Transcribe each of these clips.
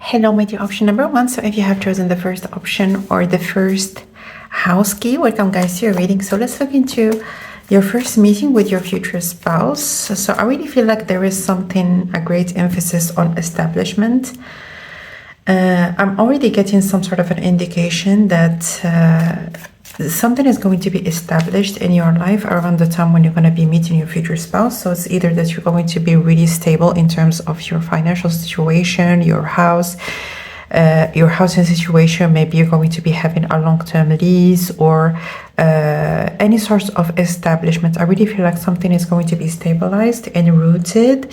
Hello, my dear option number one. So if you have chosen the first option or the first house key, welcome guys to your reading. So let's look into your first meeting with your future spouse. So I really feel like there is a great emphasis on establishment. I'm already getting some sort of an indication that something is going to be established in your life around the time when you're going to be meeting your future spouse. So it's either that you're going to be really stable in terms of your financial situation, your housing situation. Maybe you're going to be having a long-term lease or any sort of establishment. I really feel like something is going to be stabilized and rooted.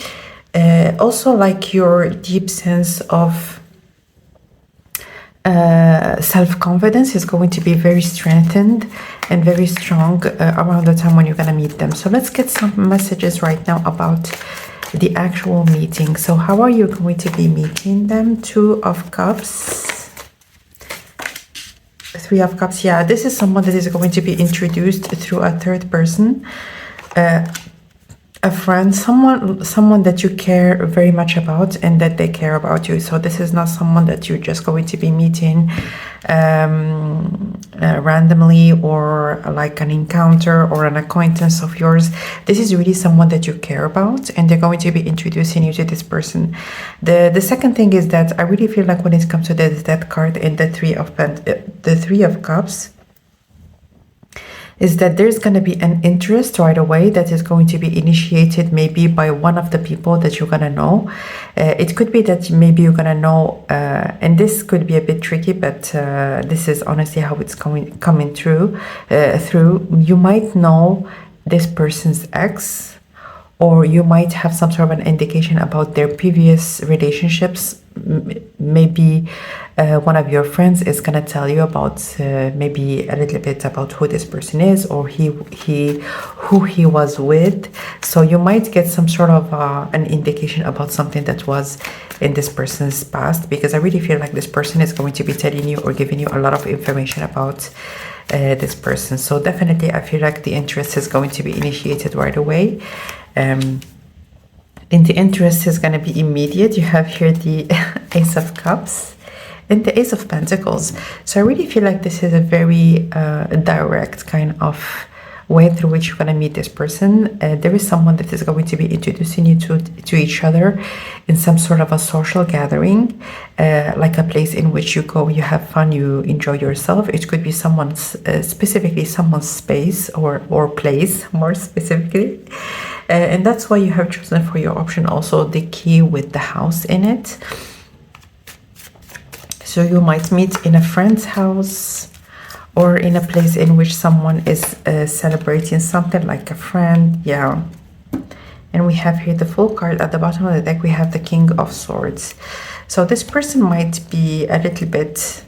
Also, like your deep sense of self-confidence is going to be very strengthened and very strong around the time when you're going to meet them. So let's get some messages right now about the actual meeting. So how are you going to be meeting them? Two of Cups, Three of Cups. Yeah, this is someone that is going to be introduced through a third person, a friend, someone that you care very much about and that they care about you. So this is not someone that you're just going to be meeting randomly or like an encounter or an acquaintance of yours. This is really someone that you care about and they're going to be introducing you to this person. The second thing is that I really feel like when it comes to the Death card and the Three of Cups, is that there's going to be an interest right away that is going to be initiated maybe by one of the people that you're going to know. It could be that maybe you're going to know, and this could be a bit tricky, but this is honestly how it's coming through. You might know this person's ex, or you might have some sort of an indication about their previous relationships. Maybe one of your friends is going to tell you about maybe a little bit about who this person is or who he was with. So you might get some sort of an indication about something that was in this person's past, because I really feel like this person is going to be telling you or giving you a lot of information about this person. So definitely I feel like the interest is going to be initiated right away. And the interest is going to be immediate. You have here the Ace of Cups and the Ace of Pentacles. So I really feel like this is a very direct kind of way through which you're going to meet this person. There is someone that is going to be introducing you to each other in some sort of a social gathering, like a place in which you go, you have fun, you enjoy yourself. It could be specifically someone's space or place, more specifically. And that's why you have chosen for your option also the key with the house in it. So you might meet in a friend's house or in a place in which someone is celebrating something, like a friend. Yeah. And we have here the Fool card. At the bottom of the deck, we have the King of Swords. So this person might be a little bit...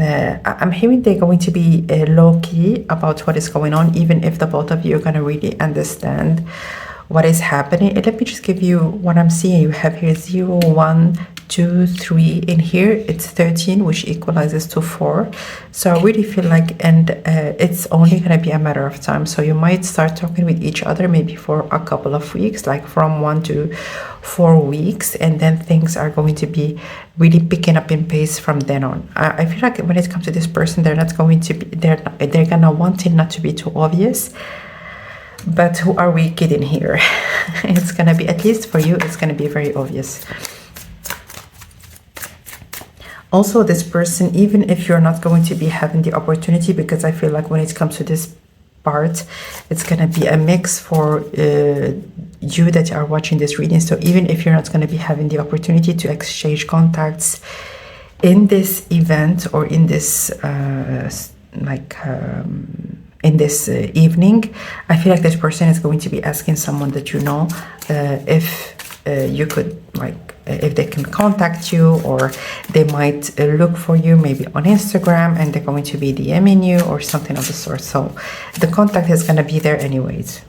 I'm hearing they're going to be low-key about what is going on, even if the both of you are going to really understand what is happening. And let me just give you what I'm seeing. You have here 0, 1, 2, 3. In here, it's 13, which equalizes to 4. So I really feel like, and it's only going to be a matter of time. So you might start talking with each other maybe for a couple of weeks, like from 1 to 4 weeks, and then things are going to be really picking up in pace from then on. I feel like when it comes to this person, they're not going to be, they're gonna want it not to be too obvious. But who are we kidding here? It's gonna be, at least for you, it's gonna be very obvious. Also, this person, even if you're not going to be having the opportunity, because I feel like when it comes to this part, it's going to be a mix for you that are watching this reading. So even if you're not going to be having the opportunity to exchange contacts in this event or in this in this evening, I feel like this person is going to be asking someone that you know if you could, like, if they can contact you, or they might look for you maybe on Instagram and they're going to be DMing you or something of the sort. So the contact is going to be there anyways.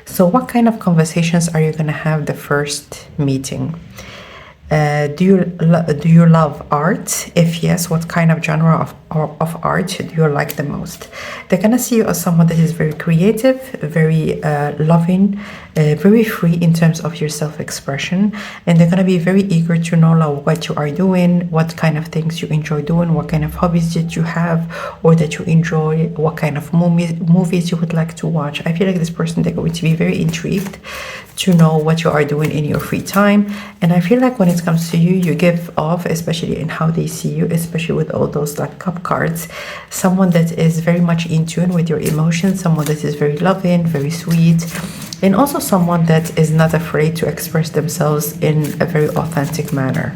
So what kind of conversations are you going to have the first meeting? Do you love art? If yes, what kind of genre of art do you like the most? They're gonna see you as someone that is very creative, very loving, very free in terms of your self-expression, and they're gonna be very eager to know like, what you are doing, what kind of things you enjoy doing, what kind of hobbies that you have or that you enjoy, what kind of movies you would like to watch. I feel like this person, they're going to be very intrigued to know what you are doing in your free time. And I feel like when it comes to you, you give off, especially in how they see you, especially with all those like cup cards, someone that is very much in tune with your emotions, someone that is very loving, very sweet, and also someone that is not afraid to express themselves in a very authentic manner.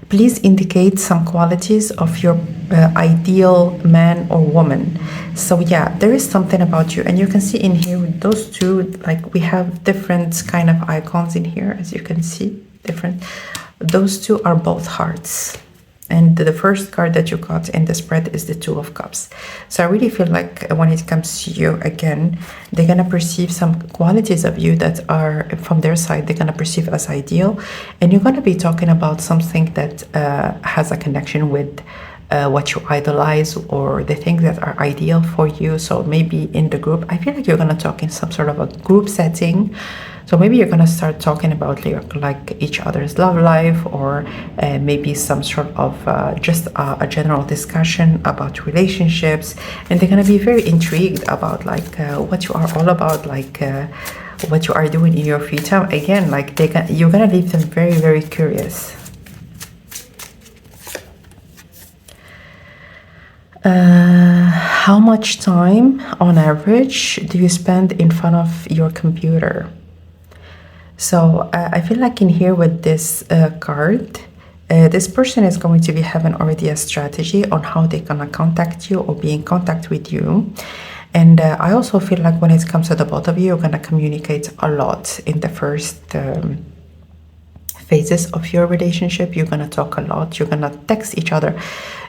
Please indicate some qualities of your ideal man or woman. So yeah, there is something about you, and you can see in here with those two, like we have different kind of icons in here, as you can see, different. Those two are both hearts. And the first card that you got in the spread is the Two of Cups. So I really feel like when it comes to you, again, they're going to perceive some qualities of you that are, from their side, they're going to perceive as ideal. And you're going to be talking about something that has a connection with what you idolize or the things that are ideal for you. So maybe in the group, I feel like you're going to talk in some sort of a group setting. So maybe you're going to start talking about like each other's love life, or maybe some sort of just a general discussion about relationships. And they're going to be very intrigued about like what you are all about, like what you are doing in your free time. Again, like you're going to leave them very, very curious. How much time on average do you spend in front of your computer? So I feel like in here with this card, this person is going to be having already a strategy on how they're gonna contact you or be in contact with you. And I also feel like when it comes to the both of you, you're gonna communicate a lot in the first phases of your relationship. You're gonna talk a lot, you're gonna text each other.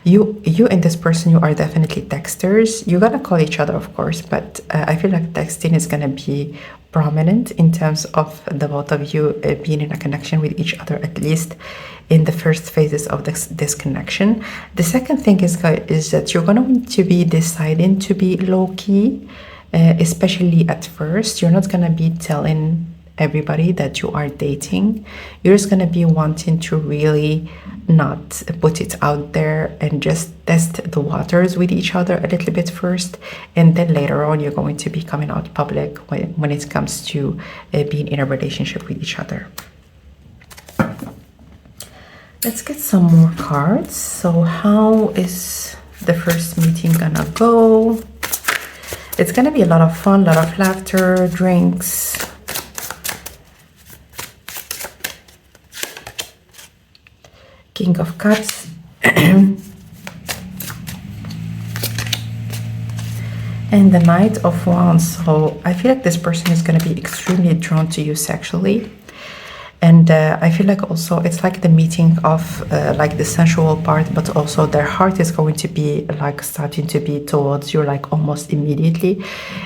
You and this person, you are definitely texters. You're gonna call each other, of course, but I feel like texting is gonna be prominent in terms of the both of you being in a connection with each other, at least in the first phases of this connection. The second thing is that you're going to be deciding to be low-key, especially at first. You're not going to be telling everybody that you are dating. You're just going to be wanting to really not put it out there and just test the waters with each other a little bit first, and then later on you're going to be coming out public when it comes to being in a relationship with each other. Let's get some more cards. So how is the first meeting gonna go? It's gonna be a lot of fun, a lot of laughter, drinks. King of Cups. And the Knight of Wands. So I feel like this person is going to be extremely drawn to you sexually. And I feel like also it's like the meeting of like the sensual part, but also their heart is going to be like starting to be towards you like almost immediately.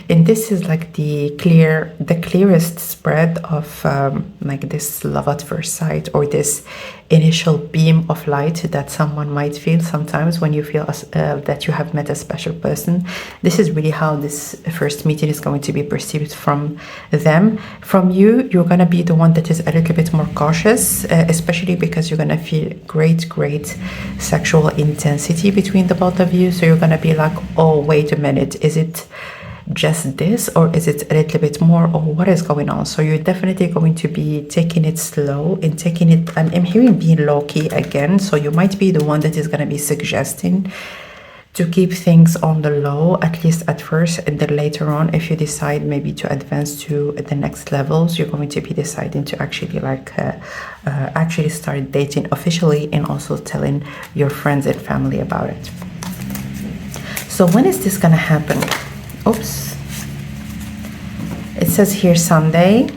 And this is like the clearest spread of like this love at first sight, or this initial beam of light that someone might feel sometimes when you feel that you have met a special person. This is really how this first meeting is going to be perceived from them. From you, you're going to be the one that is a little bit more cautious, especially because you're going to feel great sexual intensity between the both of you. So you're going to be like, oh, wait a minute, is it just this, or is it a little bit more, or what is going on? So you're definitely going to be taking it slow and taking it, I'm hearing being low-key again, so you might be the one that is going to be suggesting to keep things on the low, at least at first, and then later on, if you decide maybe to advance to the next levels, you're going to be deciding to actually like actually start dating officially, and also telling your friends and family about it. So when is this gonna happen? Oops. It says here Sunday,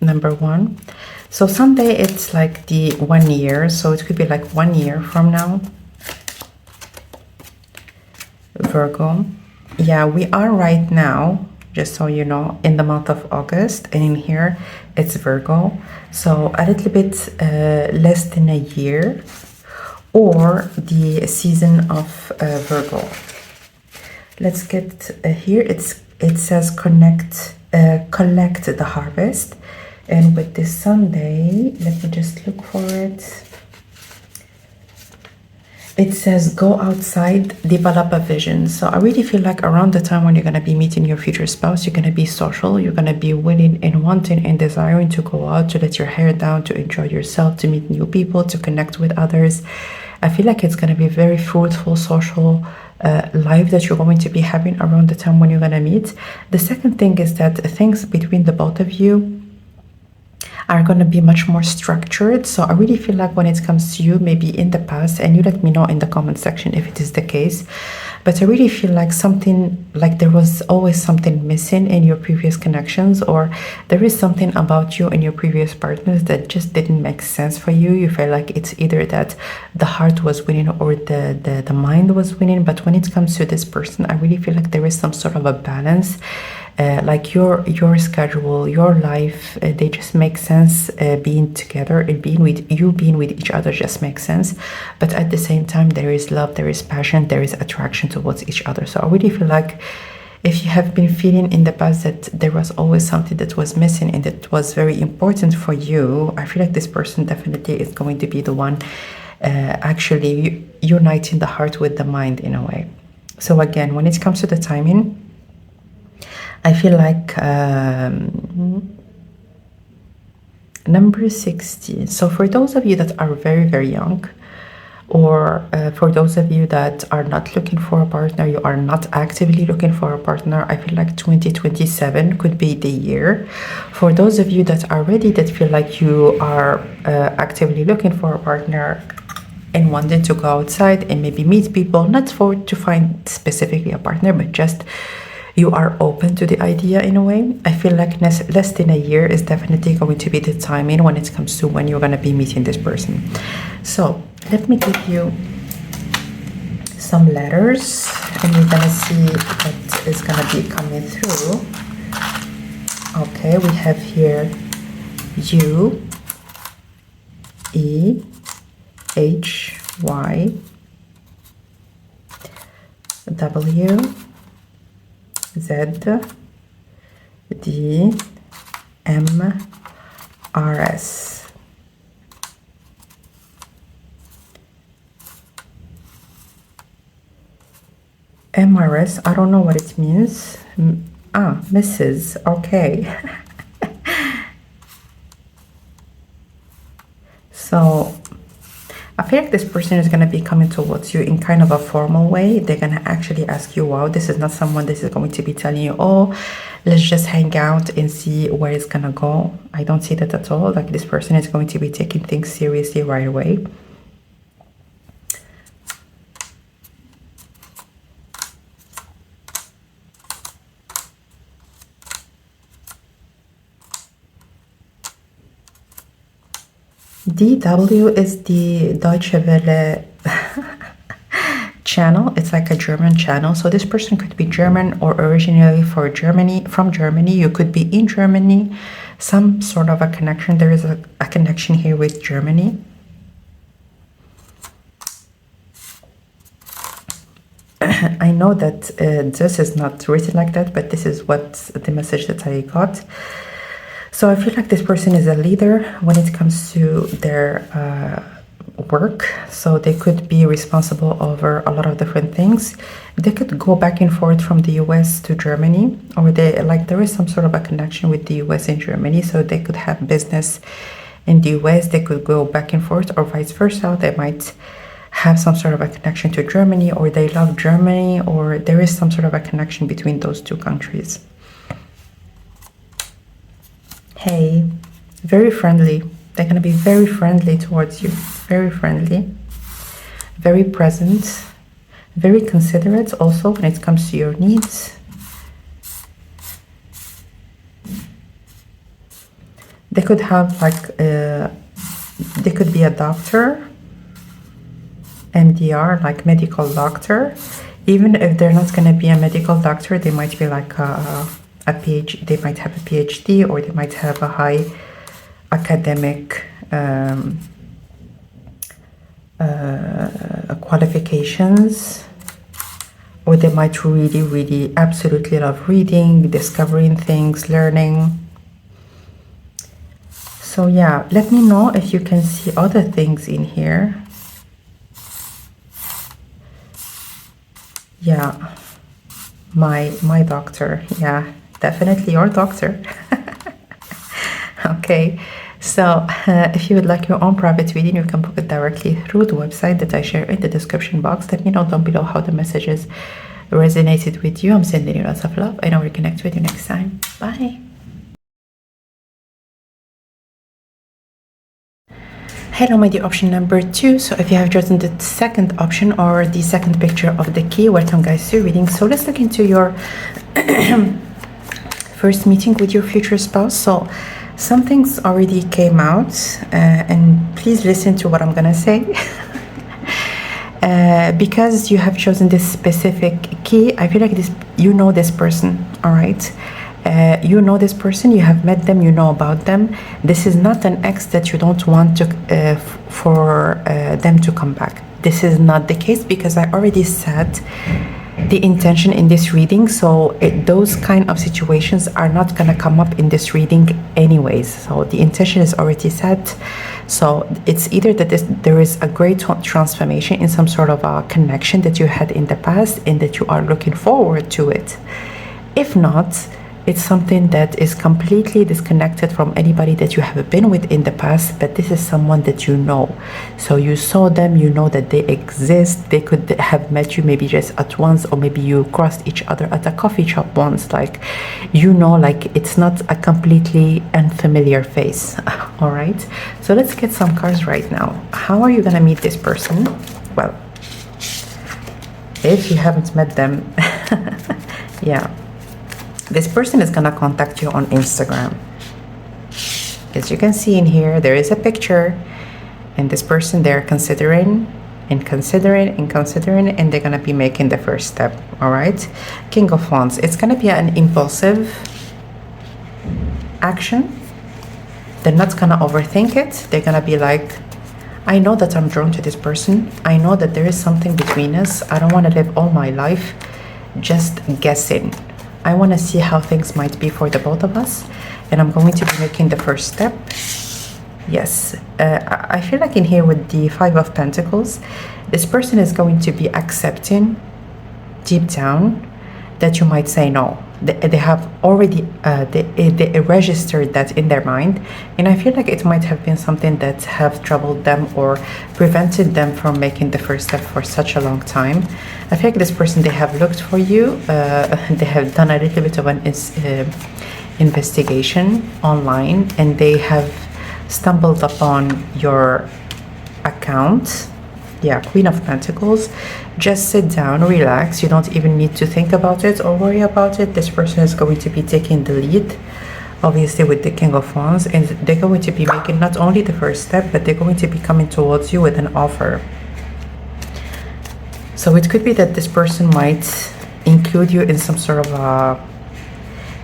number 1. So Sunday, it's like the 1 year. So it could be like 1 year from now. Virgo. Yeah, we are right now. just so you know, in the month of August, and in here it's Virgo, so a little bit less than a year, or the season of Virgo. Let's get here. It says collect the harvest, and with this Sunday, let me just look for it. It says go outside, develop a vision. So I really feel like around the time when you're going to be meeting your future spouse, you're going to be social, you're going to be willing and wanting and desiring to go out, to let your hair down, to enjoy yourself, to meet new people, to connect with others. I feel like it's going to be very fruitful social life that you're going to be having around the time when you're going to meet. The second thing is that things between the both of you are going to be much more structured. So I really feel like when it comes to you, maybe in the past, and you let me know in the comment section if it is the case, but I really feel like something, like there was always something missing in your previous connections, or there is something about you and your previous partners that just didn't make sense for you. You feel like it's either that the heart was winning or the mind was winning. But when it comes to this person, I really feel like there is some sort of a balance. Like your schedule, your life, they just make sense. Being together and being with each other just makes sense. But at the same time, there is love, there is passion, there is attraction towards each other. So I really feel like if you have been feeling in the past that there was always something that was missing and that was very important for you, I feel like this person definitely is going to be the one actually uniting the heart with the mind in a way. So again, when it comes to the timing, I feel like number 16. So for those of you that are very, very young, or for those of you that are not looking for a partner, you are not actively looking for a partner, I feel like 2027 could be the year. For those of you that are ready, that feel like you are actively looking for a partner and wanting to go outside and maybe meet people, not to find specifically a partner, but just you are open to the idea in a way, I feel like less than a year is definitely going to be the timing when it comes to when you're going to be meeting this person. So let me give you some letters and we're going to see what is going to be coming through. Okay, we have here U, E, H, Y, W, Z, D, M, R, S. MRS, I don't know what it means. Mrs. Okay. So I feel like this person is going to be coming towards you in kind of a formal way. They're going to actually ask you, wow, this is not someone this is going to be telling you, oh, let's just hang out and see where it's going to go. I don't see that at all. Like this person is going to be taking things seriously right away. DW is the Deutsche Welle channel. It's like a German channel. So this person could be German or originally from Germany. You could be in Germany, some sort of a connection. There is a connection here with Germany. I know that this is not written like that, but this is what the message that I got. So I feel like this person is a leader when it comes to their work. So they could be responsible over a lot of different things. They could go back and forth from the US to Germany, or there is some sort of a connection with the US and Germany. So they could have business in the US. They could go back and forth, or vice versa. They might have some sort of a connection to Germany, or they love Germany, or there is some sort of a connection between those two countries. Hey, very friendly. They're going to be very friendly towards you. Very friendly. Very present. Very considerate also when it comes to your needs. They could have they could be a doctor. MDR, like medical doctor. Even if they're not going to be a medical doctor, they might be like a a PhD, they might have a PhD, or they might have a high academic qualifications, or they might really, really absolutely love reading, discovering things, learning. So yeah, let me know if you can see other things in here. Yeah, my doctor. Yeah, definitely your doctor. Okay, so if you would like your own private reading, you can book it directly through the website that I share in the description box. Let me know down below how the messages resonated with you. I'm sending you lots of love, and I will connect with you next time. Bye. Hello, my dear option number 2. So if you have chosen the second option or the second picture of the key, welcome guys to reading. So let's look into your first meeting with your future spouse. So some things already came out, and please listen to what I'm gonna say. Because you have chosen this specific key, I feel like you know this person, all right? You know this person, you have met them, you know about them. This is not an ex that you don't want to for them to come back. This is not the case, because I already said the intention in this reading. So those kind of situations are not going to come up in this reading anyways. So the intention is already set. So it's either that there is a great transformation in some sort of a connection that you had in the past and that you are looking forward to it. If not, it's something that is completely disconnected from anybody that you have been with in the past, but this is someone that you know. So you saw them, you know that they exist. They could have met you maybe just at once, or maybe you crossed each other at a coffee shop once. Like, you know, like it's not a completely unfamiliar face. All right. So let's get some cards right now. How are you going to meet this person? Well, if you haven't met them, yeah. This person is gonna contact you on Instagram. As you can see in here, there is a picture, and this person, they're considering, and they're gonna be making the first step. All right, King of Wands. It's gonna be an impulsive action. They're not gonna overthink it. They're gonna be like, I know that I'm drawn to this person. I know that there is something between us. I don't want to live all my life just guessing. I want to see how things might be for the both of us, and I'm going to be making the first step. Yes, I feel like in here with the Five of Pentacles, this person is going to be accepting deep down that you might say no. They have already they registered that in their mind, and I feel like it might have been something that have troubled them or prevented them from making the first step for such a long time. I feel like this person, they have looked for you, they have done a little bit of an investigation online, and they have stumbled upon your account. Yeah, Queen of Pentacles. Just sit down, relax. You don't even need to think about it or worry about it. This person is going to be taking the lead, obviously, with the King of Wands, and they're going to be making not only the first step, but they're going to be coming towards you with an offer. So it could be that this person might include you in some sort of a,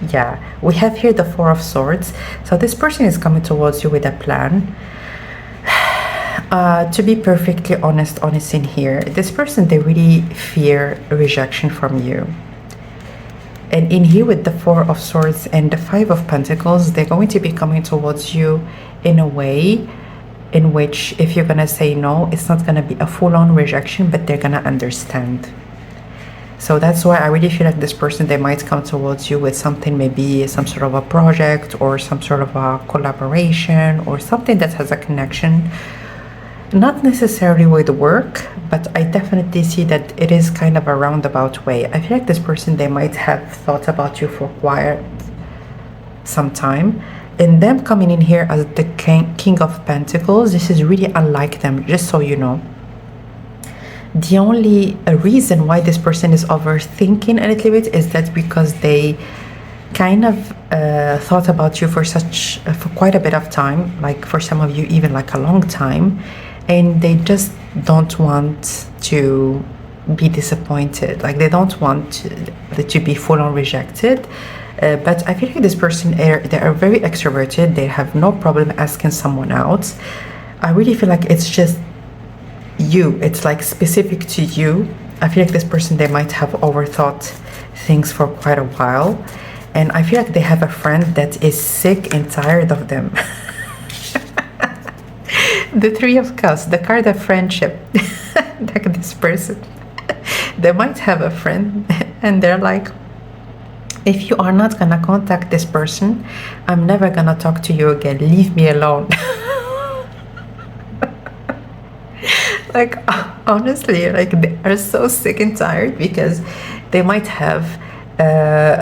yeah, we have here the Four of Swords. So this person is coming towards you with a plan. To be perfectly honest in here, this person, they really fear rejection from you. And in here with the Four of Swords and the Five of Pentacles, they're going to be coming towards you in a way in which, if you're gonna say no, it's not gonna be a full-on rejection, but they're gonna understand. So that's why I really feel like this person, they might come towards you with something, maybe some sort of a project or some sort of a collaboration or something that has a connection. Not necessarily with work, but I definitely see that it is kind of a roundabout way. I feel like this person, they might have thought about you for quite some time. And them coming in here as the King of Pentacles, this is really unlike them, just so you know. The only reason why this person is overthinking a little bit is that because they kind of thought about you for quite a bit of time, like for some of you even like a long time, and they just don't want to be disappointed. Like they don't want to be full on rejected. But I feel like this person, they are very extroverted. They have no problem asking someone out. I really feel like it's just you. It's like specific to you. I feel like this person, they might have overthought things for quite a while. And I feel like they have a friend that is sick and tired of them. The Three of Cups, the card of friendship. Like this person, they might have a friend and they're like, if you are not gonna contact this person, I'm never gonna talk to you again. Leave me alone. Like, honestly, like they are so sick and tired because they might have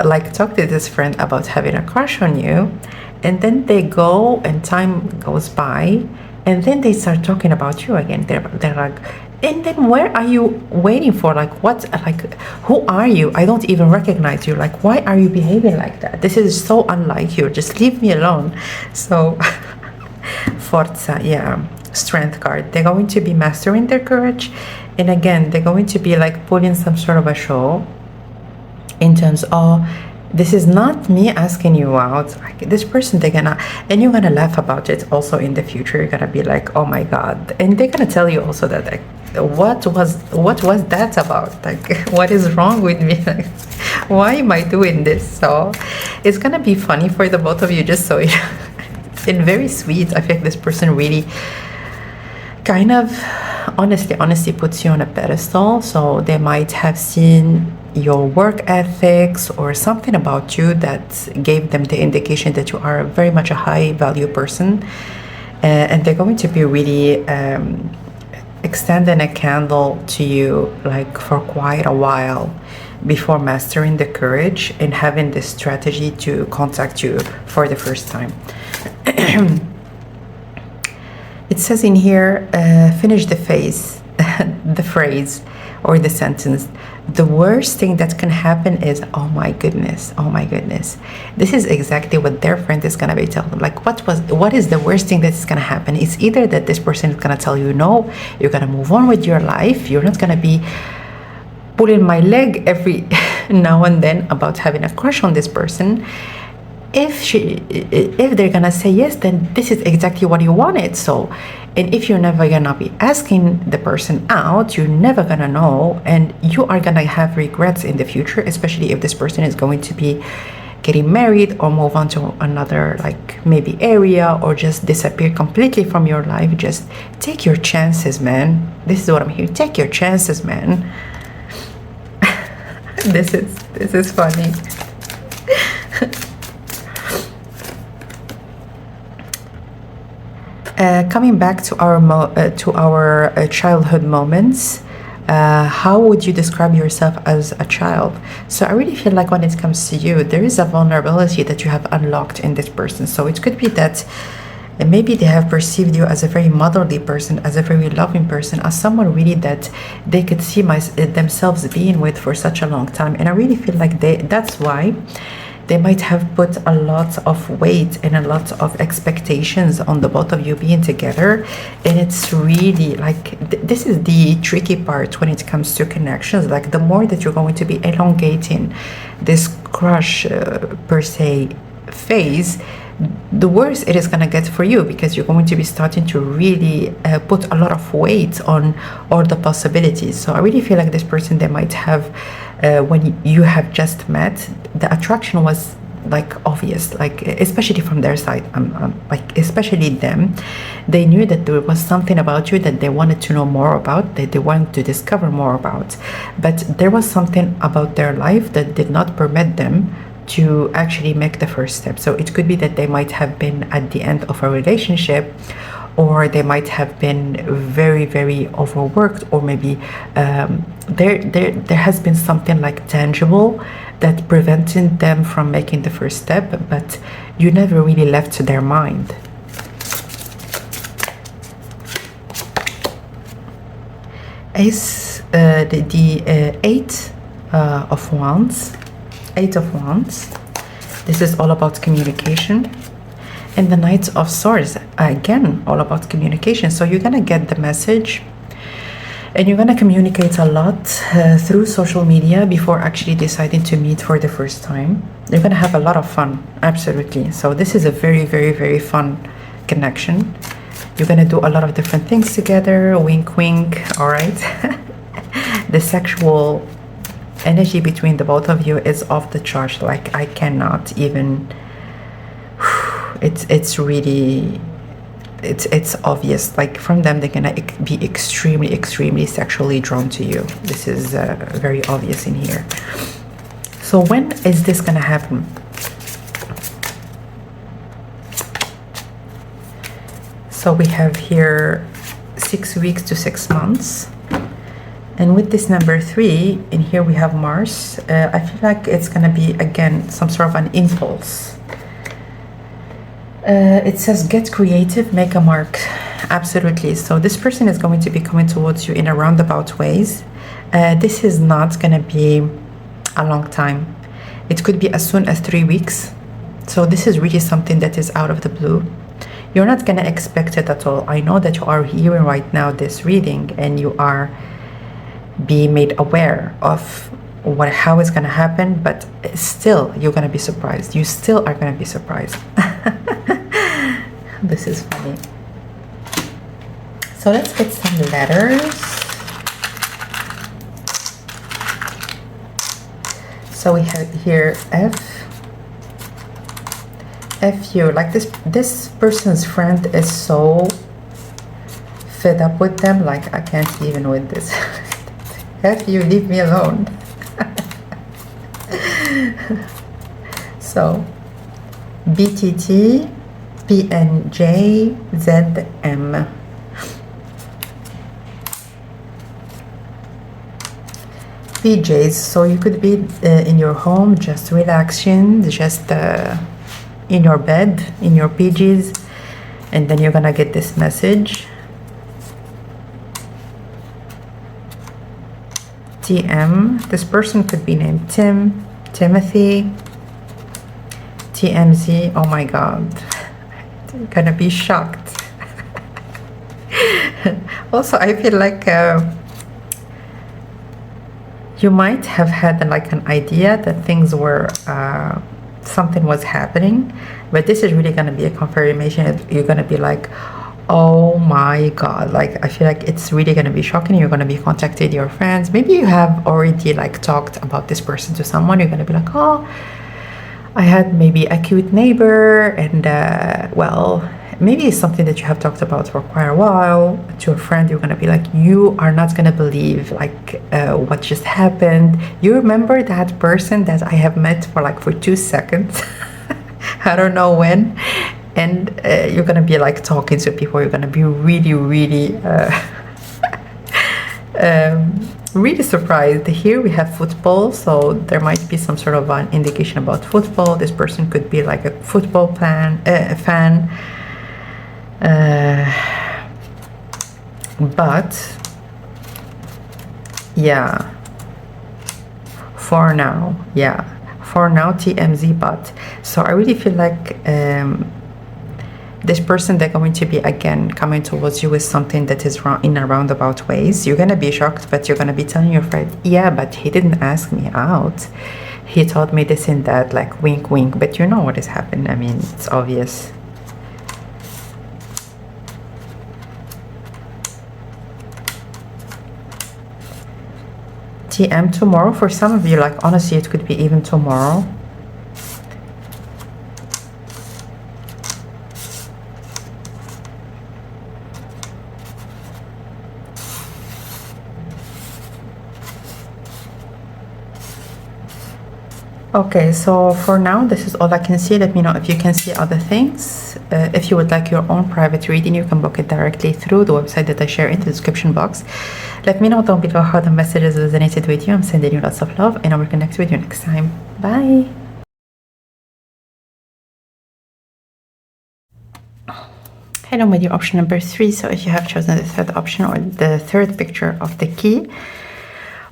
like talked to this friend about having a crush on you, and then they go and time goes by, and then they start talking about you again. They're like, and then where are you waiting for? Like, what? Like, who are you? I don't even recognize you. Like, why are you behaving like that? This is so unlike you. Just leave me alone. So, Forza, yeah, strength card. They're going to be mastering their courage. And again, they're going to be like pulling some sort of a show in terms of, this is not me asking you out. Like, this person, they're gonna, and you're gonna laugh about it also in the future. You're gonna be like, oh my God. And they're gonna tell you also that, like, what was that about? Like, what is wrong with me? Like, why am I doing this? So it's gonna be funny for the both of you, just so you know. And very sweet. I think this person really kind of honestly puts you on a pedestal. So they might have seen your work ethics or something about you that gave them the indication that you are very much a high value person, and they're going to be really extending a candle to you like for quite a while before mastering the courage and having this strategy to contact you for the first time. It says in here, finish the phrase or the sentence. The worst thing that can happen is, oh my goodness. This is exactly what their friend is gonna be telling them. Like, what is the worst thing that's gonna happen? It's either that this person is gonna tell you no, you're gonna move on with your life, you're not gonna be pulling my leg every now and then about having a crush on this person. If they're gonna say yes, then this is exactly what you wanted. So, and if you're never gonna be asking the person out, you're never gonna know, and you are gonna have regrets in the future, especially if this person is going to be getting married or move on to another, like maybe area, or just disappear completely from your life. Just take your chances, man. This is what I'm here. Take your chances, man. This is funny. Coming back to our childhood moments, how would you describe yourself as a child? So I really feel like when it comes to you, there is a vulnerability that you have unlocked in this person. So it could be that maybe they have perceived you as a very motherly person, as a very loving person, as someone really that they could see themselves being with for such a long time. And I really feel like that's why they might have put a lot of weight and a lot of expectations on the both of you being together. And it's really like, this is the tricky part when it comes to connections. Like, the more that you're going to be elongating this crush per se phase, the worse it is going to get for you, because you're going to be starting to really put a lot of weight on all the possibilities. So I really feel like this person, they might have, when you have just met, the attraction was like obvious, like especially from their side, like especially them, they knew that there was something about you that they wanted to know more about, that they wanted to discover more about, but there was something about their life that did not permit them to actually make the first step. So it could be that they might have been at the end of a relationship, or they might have been very, very overworked, or maybe there has been something like tangible that prevented them from making the first step, but you never really left their mind. Ace, the Eight of Wands. Eight of Wands. This is all about communication. And the Knight of Swords, again, all about communication. So you're gonna get the message And you're going to communicate a lot through social media before actually deciding to meet for the first time. You're going to have a lot of fun, absolutely. So this is a very, very, very fun connection. You're going to do a lot of different things together, wink, wink, all right? The sexual energy between the both of you is off the charts. Like, I cannot even, it's really, it's obvious. Like, from them, they're gonna be extremely sexually drawn to you. This is very obvious in here. So when is this gonna happen? So we have here 6 weeks to 6 months. And with this number 3, in here we have Mars. I feel like it's gonna be, again, some sort of an impulse. It says, get creative, make a mark. Absolutely. So this person is going to be coming towards you in a roundabout ways. This is not going to be a long time. It could be as soon as 3 weeks. So this is really something that is out of the blue. You're not going to expect it at all. I know that you are hearing right now this reading and you are being made aware of how it's going to happen, but still you're going to be surprised. You still are going to be surprised. This is funny. So let's get some letters. So we have here FU. Like this person's friend is so fed up with them. Like, I can't even with this. FU, leave me alone. So BTT, PNJ, ZM. PJs, so you could be in your home, just relaxing, just in your bed, in your PJs, and then you're gonna get this message. TM, this person could be named Tim, Timothy, TMZ, oh my god, I'm gonna be shocked. Also, I feel like you might have had like an idea that things were, something was happening, but this is really gonna be a confirmation. You're gonna be like, oh my god, like I feel like it's really gonna be shocking. You're gonna be contacting your friends. Maybe you have already like talked about this person to someone. You're gonna be like, oh, I had maybe a cute neighbor, and well, maybe it's something that you have talked about for quite a while to a friend. You're gonna be like, you are not gonna believe like what just happened. You remember that person that I have met for 2 seconds? I don't know when. And you're gonna be like talking to people. You're gonna be really really surprised. Here we have football, so there might be some sort of an indication about football. This person could be like a football fan. But yeah, for now, TMZ. But so I really feel like this person, they're going to be again coming towards you with something that is wrong in a roundabout ways. You're gonna be shocked, but you're gonna be telling your friend, yeah, but he didn't ask me out, he told me this and that, like wink wink. But you know what is happening. I mean, it's obvious. TM tomorrow for some of you. Like, honestly, it could be even tomorrow. Okay, so for now, this is all I can see. Let me know if you can see other things. If you would like your own private reading, you can book it directly through the website that I share in the description box. Let me know down below how the messages resonated with you. I'm sending you lots of love, and I will connect with you next time. Bye. Hello, my dear option number 3. So if you have chosen the third option or the third picture of the key,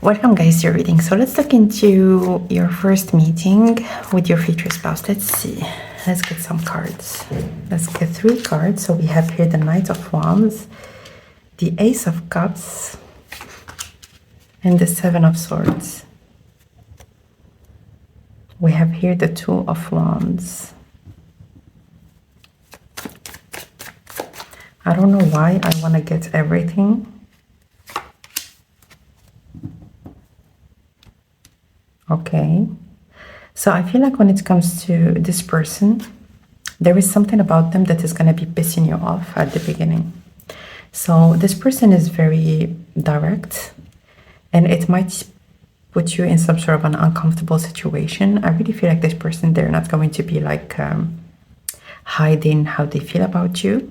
welcome guys to your reading. So let's look into your first meeting with your future spouse. Let's see. Let's get some cards. Let's get 3 cards. So we have here the Knight of Wands, the Ace of Cups, And the Seven of Swords. We have here the Two of Wands. I don't know why I want to get everything. Okay. So I feel like when it comes to this person, there is something about them that is going to be pissing you off at the beginning. So this person is very direct, and it might put you in some sort of an uncomfortable situation. I really feel like this person, they're not going to be like hiding how they feel about you.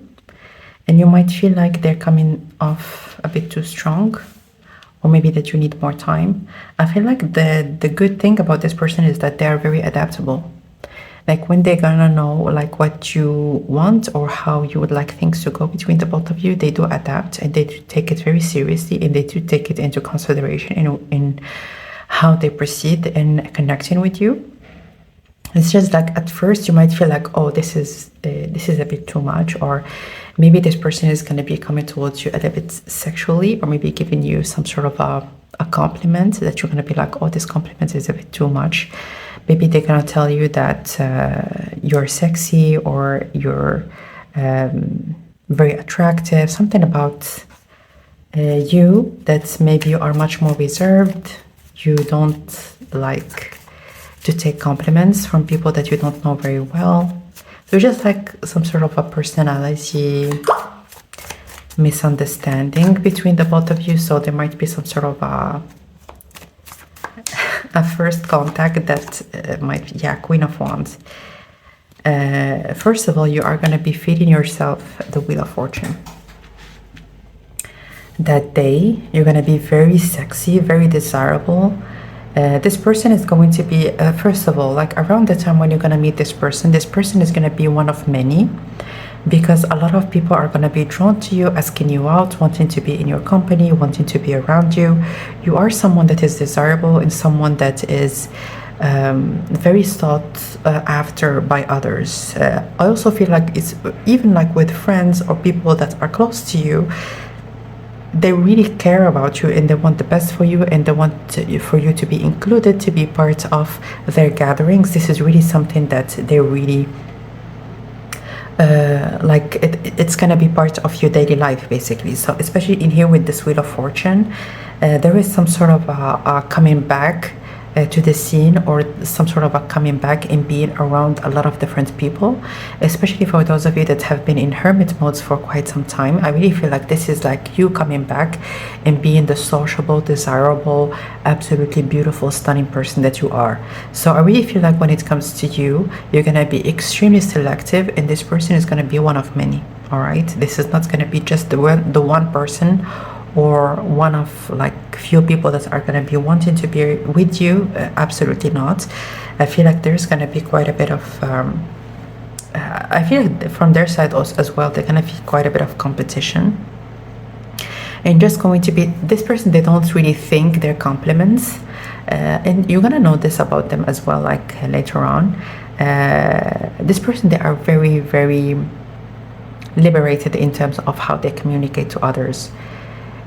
And you might feel like they're coming off a bit too strong, or maybe that you need more time. I feel like the good thing about this person is that they are very adaptable. Like when they're gonna know like what you want or how you would like things to go between the both of you, they do adapt, and they do take it very seriously, and they do take it into consideration in how they proceed in connecting with you. It's just like at first you might feel like, oh, this is a bit too much, or maybe this person is going to be coming towards you a little bit sexually, or maybe giving you some sort of a compliment that you're going to be like, oh, this compliment is a bit too much. Maybe they're going to tell you that you're sexy, or you're very attractive, something about you that maybe you are much more reserved. You don't like to take compliments from people that you don't know very well. So just like some sort of a personality misunderstanding between the both of you. So there might be some sort of a first contact that might, yeah, Queen of Wands. First of all, you are going to be feeding yourself the Wheel of Fortune. That day, you're going to be very sexy, very desirable. This person is going to be, first of all, like around the time when you're going to meet this person is going to be one of many, because a lot of people are going to be drawn to you, asking you out, wanting to be in your company, wanting to be around you. You are someone that is desirable, and someone that is very sought after by others. I also feel like it's even like with friends or people that are close to you, they really care about you, and they want the best for you, and they want for you to be included, to be part of their gatherings. This is really something that they really like. It's gonna be part of your daily life, basically. So especially in here with this Wheel of Fortune, there is some sort of a coming back to the scene, or some sort of a coming back and being around a lot of different people, especially for those of you that have been in hermit modes for quite some time. I really feel like this is like you coming back and being the sociable, desirable, absolutely beautiful, stunning person that you are. So I really feel like when it comes to you, you're gonna be extremely selective, and this person is gonna be one of many. All right, this is not gonna be just the one person, or one of like few people that are going to be wanting to be with you. Absolutely not. I feel like there's going to be quite a bit of I feel like from their side as well, they're going to feel quite a bit of competition, and just going to be this person, they don't really think their compliments, and you're going to know this about them as well, like later on. This person, they are very, very liberated in terms of how they communicate to others.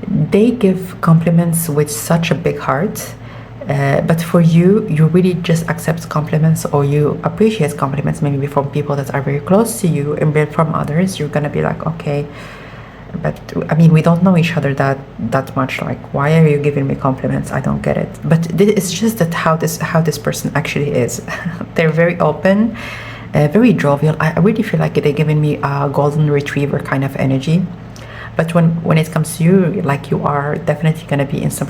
They give compliments with such a big heart, but for you, you really just accept compliments, or you appreciate compliments maybe from people that are very close to you, and from others, you're gonna be like, okay, but I mean, we don't know each other that much. Like, why are you giving me compliments? I don't get it. But it's just that how this person actually is. They're very open, very jovial. I really feel like they're giving me a golden retriever kind of energy. But when it comes to you, like, you are definitely going to be in some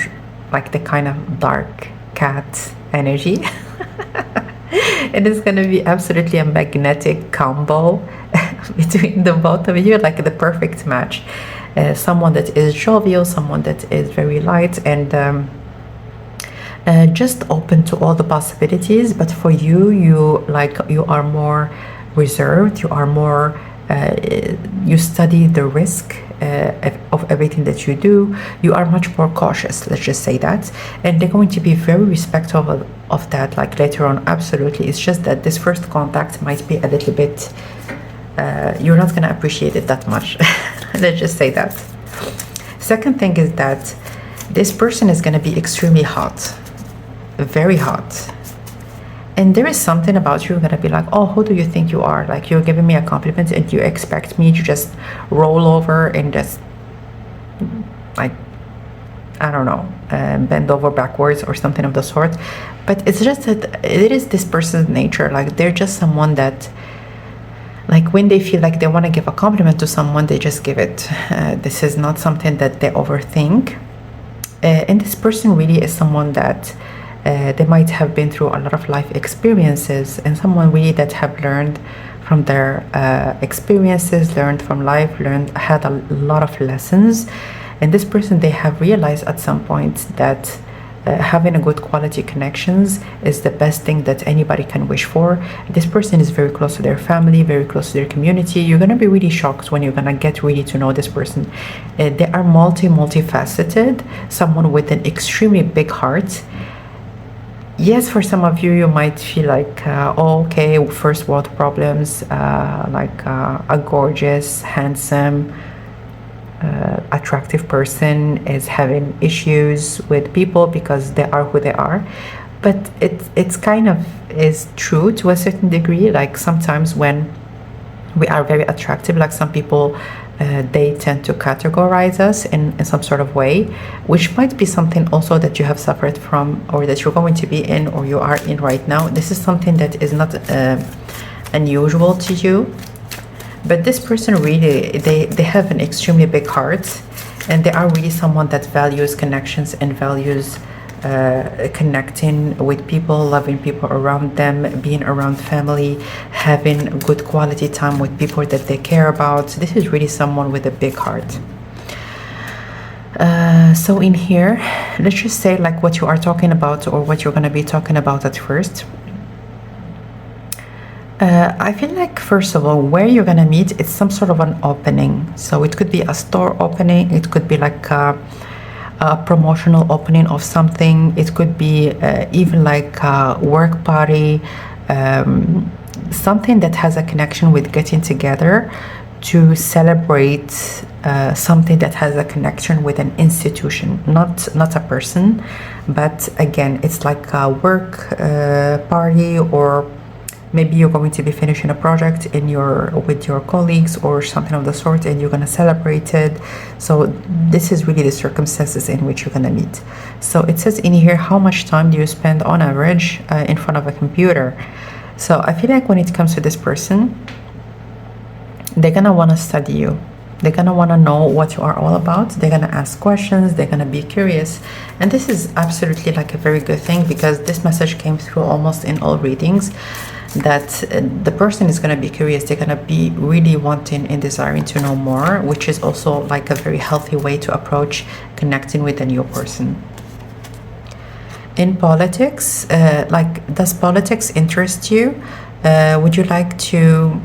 like the kind of dark cat energy. It is going to be absolutely a magnetic combo between the both of you, like the perfect match. Someone that is jovial, someone that is very light, and just open to all the possibilities. But for you, you are more reserved. You are more you study the risk of everything that you do. You are much more cautious, let's just say that, and they're going to be very respectful of that, like later on. Absolutely. It's just that this first contact might be a little bit you're not going to appreciate it that much. Let's just say that. Second thing is that this person is going to be extremely hot, very hot. And there is something about you going to be like, oh, who do you think you are? Like, you're giving me a compliment and you expect me to just roll over and just, like, I don't know, bend over backwards or something of the sort. But it's just that it is this person's nature. Like, they're just someone that, like, when they feel like they want to give a compliment to someone, they just give it. This is not something that they overthink. And this person really is someone that they might have been through a lot of life experiences, and someone really that have learned from their experiences, learned from life, had a lot of lessons. And this person, they have realized at some point that having a good quality connections is the best thing that anybody can wish for. This person is very close to their family, very close to their community. You're going to be really shocked when you're going to get really to know this person. They are multifaceted, someone with an extremely big heart. Yes, for some of you, you might feel like, oh, okay, first world problems, a gorgeous, handsome, attractive person is having issues with people because they are who they are. But it's kind of is true to a certain degree. Like, sometimes when we are very attractive, like some people, they tend to categorize us in some sort of way, which might be something also that you have suffered from, or that you're going to be in, or you are in right now. This is something that is not unusual to you. But this person really, they have an extremely big heart, and they are really someone that values connections and values connecting with people, loving people around them, being around family, having good quality time with people that they care about. This is really someone with a big heart. So in here, let's just say like what you are talking about, or what you're going to be talking about at first. I feel like, first of all, where you're gonna meet, it's some sort of an opening. So it could be a store opening, it could be like a promotional opening of something, it could be even like a work party, something that has a connection with getting together to celebrate something that has a connection with an institution, not a person. But again, it's like a work party, or maybe you're going to be finishing a project with your colleagues or something of the sort, and you're going to celebrate it. So this is really the circumstances in which you're going to meet. So it says in here, how much time do you spend on average in front of a computer? So I feel like when it comes to this person, they're going to want to study you. They're going to want to know what you are all about. They're going to ask questions. They're going to be curious. And this is absolutely like a very good thing, because this message came through almost in all readings, that the person is going to be curious. They're going to be really wanting and desiring to know more, which is also like a very healthy way to approach connecting with a new person. In politics, like, does politics interest you? Would you like to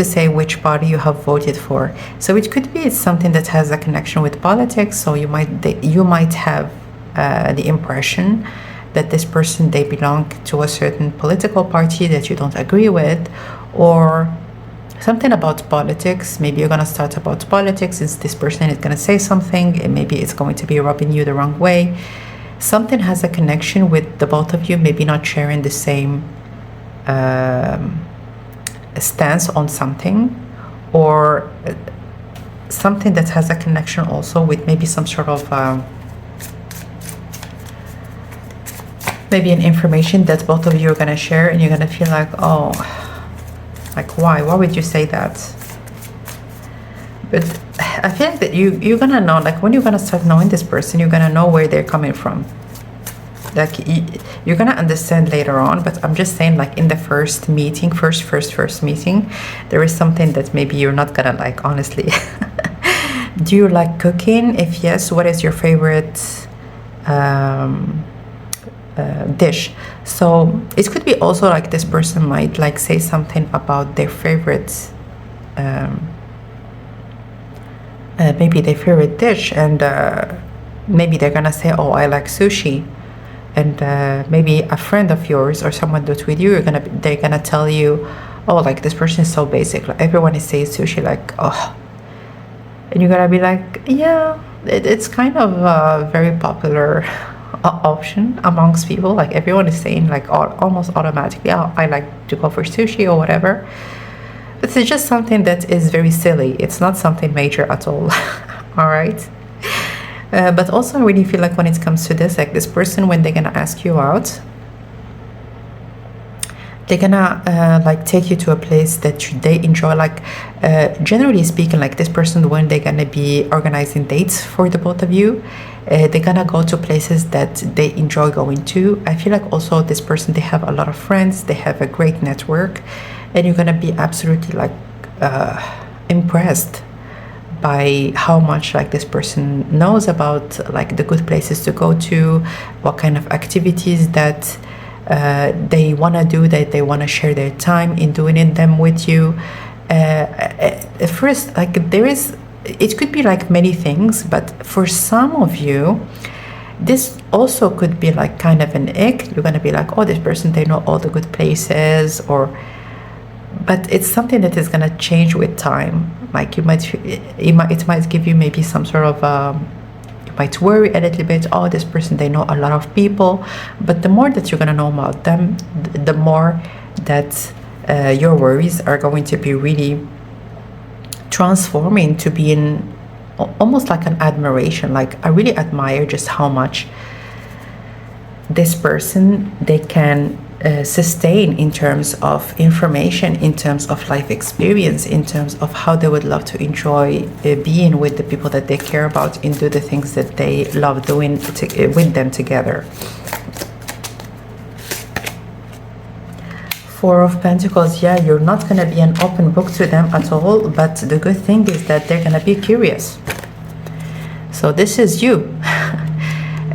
say which party you have voted for? So it could be something that has a connection with politics. So you might have the impression that this person, they belong to a certain political party that you don't agree with, or something about politics. Maybe you're going to start about politics, since this person is going to say something, and maybe it's going to be rubbing you the wrong way. Something has a connection with the both of you, maybe not sharing the same stance on something, or something that has a connection also with maybe some sort of maybe an information that both of you are going to share, and you're going to feel like, oh, like, why would you say that? But I feel like that you're going to know, like, when you're going to start knowing this person, you're going to know where they're coming from. Like, you're going to understand later on, but I'm just saying, like, in the first meeting, first meeting, there is something that maybe you're not going to like, honestly. Do you like cooking? If yes, what is your favorite dish? So it could be also like this person might like say something about their favorites, maybe their favorite dish, and maybe they're gonna say, oh, I like sushi. And maybe a friend of yours or someone that's with you, they're gonna tell you, oh, like, this person is so basic, like, everyone is saying sushi, like, oh, And you're gonna be like, yeah, it's kind of a very popular option amongst people. Like everyone is saying, like almost automatically, oh, I like to go for sushi or whatever. But it's just something that is very silly. It's not something major at all. All right. But also, I really feel like when it comes to this, like this person, when they're gonna ask you out, they're gonna like take you to a place that they enjoy. Like generally speaking, like this person, when they're gonna be organizing dates for the both of you, they're gonna go to places that they enjoy going to. I feel like also this person, they have a lot of friends, they have a great network, and you're gonna be absolutely like impressed by how much like this person knows about like the good places to go to, what kind of activities that they want to do, that they want to share their time in doing them with you. At first, like it could be like many things, but for some of you, this also could be like kind of an ick. You're going to be like, oh, this person, they know all the good places, but it's something that is going to change with time. Like it might give you maybe some sort of you might worry a little bit, oh, this person, they know a lot of people. But the more that you're going to know about them, the more that your worries are going to be really transforming to being almost like an admiration. Like I really admire just how much this person, they can sustain in terms of information, in terms of life experience, in terms of how they would love to enjoy being with the people that they care about and do the things that they love doing with them together. Four of Pentacles, yeah, you're not going to be an open book to them at all, but the good thing is that they're going to be curious. So this is you.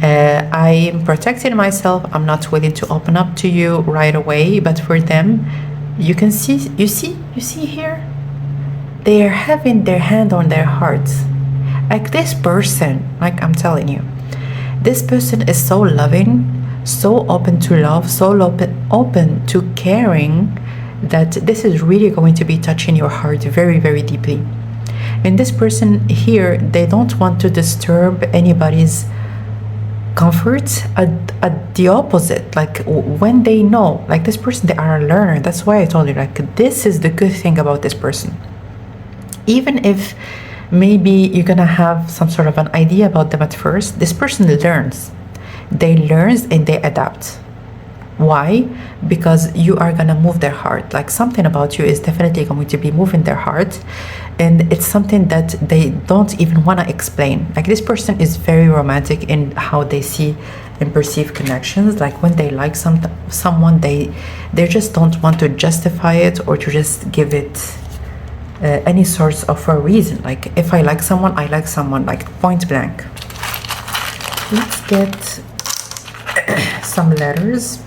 I'm protecting myself. I'm not willing to open up to you right away. But for them, you can see, you see here, they are having their hand on their hearts. Like this person, like I'm telling you, this person is so loving, so open to love, so open to caring, that this is really going to be touching your heart very, very deeply. And this person here, they don't want to disturb anybody's comfort. At the opposite, like when they know, like this person, they are a learner. That's why I told you, like this is the good thing about this person. Even if maybe you're gonna have some sort of an idea about them at first, this person learns. They learn and they adapt. Why? Because you are gonna move their heart. Like something about you is definitely going to be moving their heart, and it's something that they don't even want to explain. Like this person is very romantic in how they see and perceive connections. Like when they like someone, they just don't want to justify it or to just give it any sorts of a reason. Like if I like someone, I like someone, like point blank. Let's get some letters.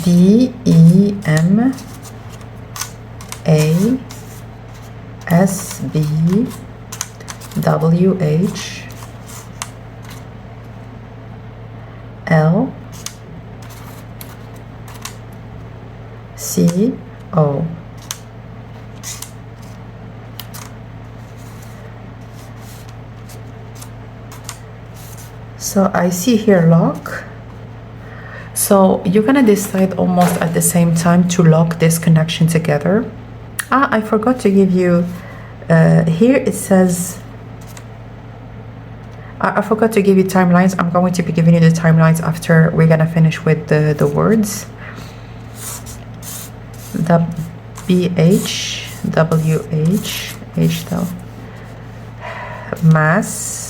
D, E, M, A, S, B, W, H, L, C, O. So I see here lock. So you're gonna decide almost at the same time to lock this connection together. I forgot to give you, here it says, I forgot to give you timelines. I'm going to be giving you the timelines after we're gonna finish with the words. The BH, WH, H though, Mass.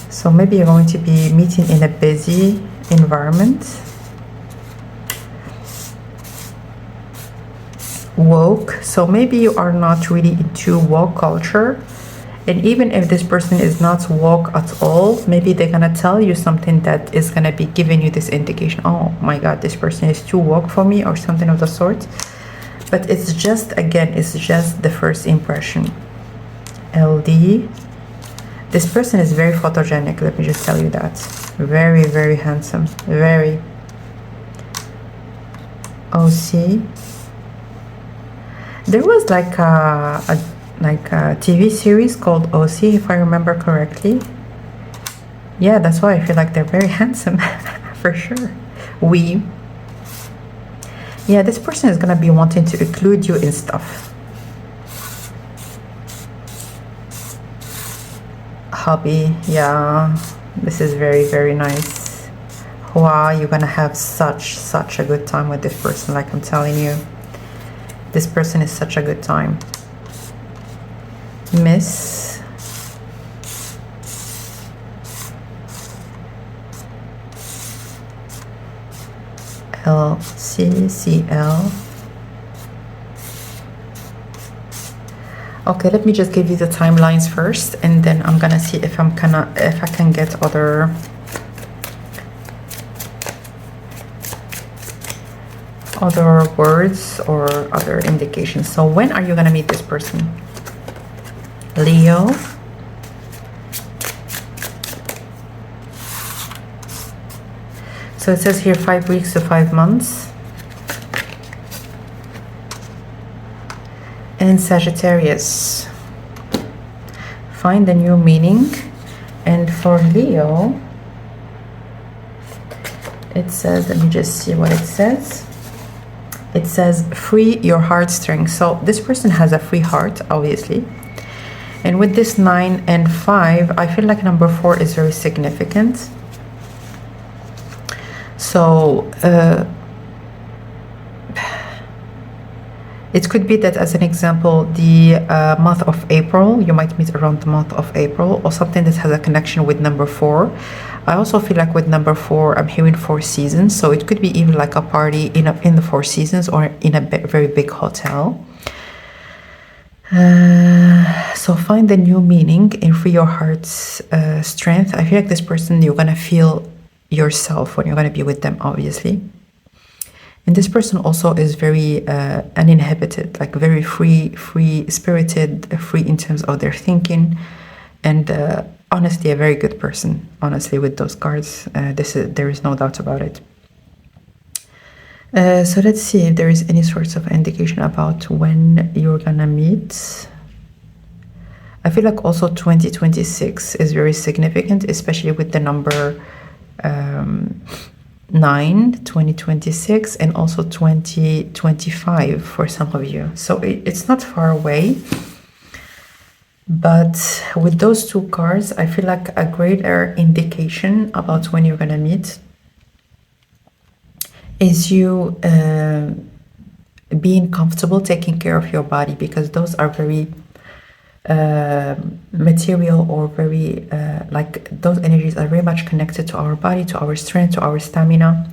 So maybe you're going to be meeting in a busy environment. Woke. So maybe you are not really into woke culture. And even if this person is not woke at all, maybe they're going to tell you something that is going to be giving you this indication. Oh my God, this person is too woke for me, or something of the sort. But it's just, again, it's just the first impression. LD. This person is very photogenic, let me just tell you that. Very, very handsome. Very. OC. There was like a TV series called OC, if I remember correctly. Yeah, that's why I feel like they're very handsome, for sure. Yeah, this person is gonna be wanting to include you in stuff. Hobby, yeah, this is very, very nice. Wow, you're gonna have such a good time with this person, like I'm telling you. This person is such a good time. Miss. LCCL. Okay, let me just give you the timelines first, and then I'm gonna see if I can get other words or other indications. So when are you gonna meet this person? Leo. So it says here 5 weeks to 5 months. And Sagittarius. Find a new meaning. And for Leo, it says, let me just see what it says. It says, free your heartstrings. So this person has a free heart, obviously. And with this 9 and 5, I feel like number 4 is very significant. So it could be that, as an example, the month of April, you might meet around the month of April, or something that has a connection with number 4. I also feel like with number 4, I'm hearing 4 seasons. So it could be even like a party in the 4 seasons or in a very big hotel. So find the new meaning and free your heart's strength. I feel like this person, you're going to feel yourself when you're going to be with them, obviously. And this person also is very uninhibited, like very free spirited, free in terms of their thinking, and honestly a very good person. Honestly, with those cards, there is no doubt about it. So let's see if there is any sorts of indication about when you're gonna meet. I feel like also 2026 is very significant, especially with the number 9, 2026, and also 2025 for some of you. So it's not far away. But with those 2 cards, I feel like a greater indication about when you're gonna meet is you being comfortable taking care of your body, because those are very material, or very like those energies are very much connected to our body, to our strength, to our stamina.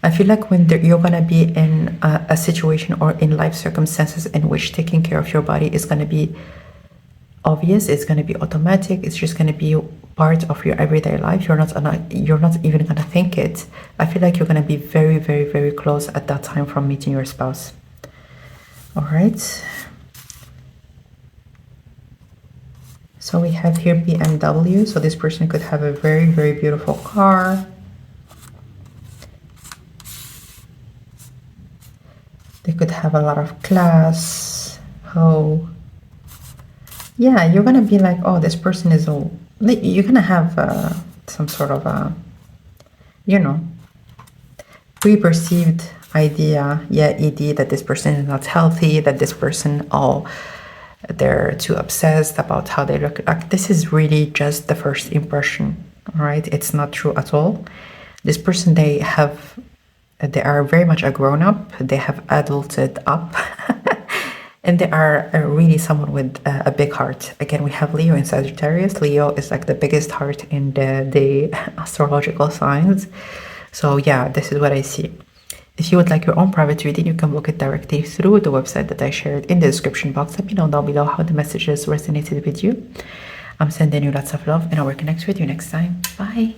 I feel like when you're gonna be in a situation or in life circumstances in which taking care of your body is gonna be obvious, it's gonna be automatic, it's just gonna be part of your everyday life. You're not even gonna think it. I feel like you're gonna be very, very, very close at that time from meeting your spouse. All right. So we have here BMW. So this person could have a very, very beautiful car. They could have a lot of class. Oh, yeah, you're gonna be like, oh, this person is all. You're gonna have some sort of a, pre-perceived idea, ED, that this person is not healthy, that this person, they're too obsessed about how they look. Like, this is really just the first impression, all right? It's not true at all. This person, they are very much a grown-up. They have adulted up. And they are really someone with a big heart. Again, we have Leo in Sagittarius. Leo is like the biggest heart in the astrological signs. So yeah, this is what I see. If you would like your own private reading, you can book it directly through the website that I shared in the description box. Let me know down below how the messages resonated with you. I'm sending you lots of love, and I will connect with you next time. Bye.